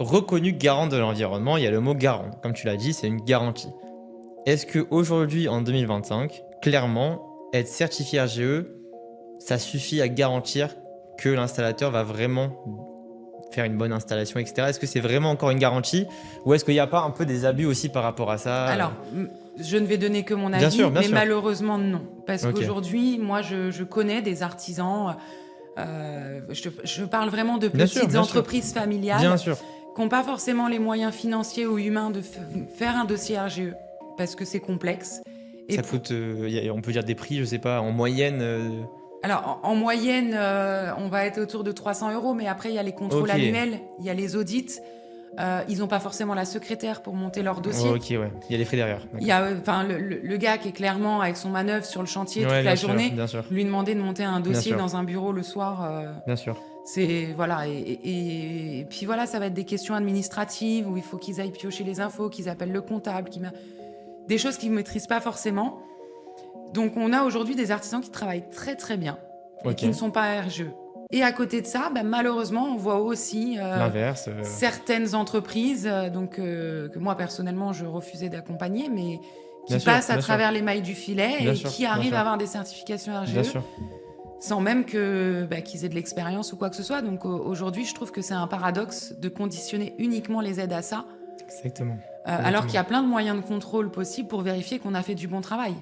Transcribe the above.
reconnu garant de l'environnement. Il y a le mot garant. Comme tu l'as dit, c'est une garantie. Est-ce qu'aujourd'hui, en 2025, clairement, être certifié RGE, ça suffit à garantir que l'installateur va vraiment faire une bonne installation, etc. Est-ce que c'est vraiment encore une garantie ou est-ce qu'il n'y a pas un peu des abus aussi par rapport à ça Alors, je ne vais donner que mon Bien avis, sûr, bien mais sûr. malheureusement non. Parce Ok. qu'aujourd'hui, moi, je connais des artisans, je parle vraiment de Bien sûr, petites bien sûr. entreprises familiales Bien sûr. qui n'ont pas forcément les moyens financiers ou humains de faire un dossier RGE, parce que c'est complexe. Et Ça coûte, on peut dire des prix, je sais pas, en moyenne. Alors, en moyenne, on va être autour de 300 €, mais après, il y a les contrôles Ok. annuels, il y a les audits. Ils n'ont pas forcément la secrétaire pour monter leur dossier. Ok, ouais. Il y a les frais derrière. Il y a le gars qui est clairement avec son manœuvre sur le chantier toute la journée, Bien sûr. lui demander de monter un dossier sûr. dans un bureau le soir, Bien sûr. c'est voilà. Et puis voilà, ça va être des questions administratives où il faut qu'ils aillent piocher les infos, qu'ils appellent le comptable, des choses qu'ils ne maîtrisent pas forcément. Donc on a aujourd'hui des artisans qui travaillent très très bien et Ok. qui ne sont pas RGE. Et à côté de ça, malheureusement, on voit aussi L'inverse. certaines entreprises que moi personnellement je refusais d'accompagner, mais qui Bien sûr, passent à bien sûr. travers les mailles du filet Bien et sûr, qui bien arrivent sûr. à avoir des certifications Bien RGE sûr. sans même qu'ils aient de l'expérience ou quoi que ce soit. Donc aujourd'hui, je trouve que c'est un paradoxe de conditionner uniquement les aides à ça, Exactement. alors qu'il y a plein de moyens de contrôle possibles pour vérifier qu'on a fait du bon travail.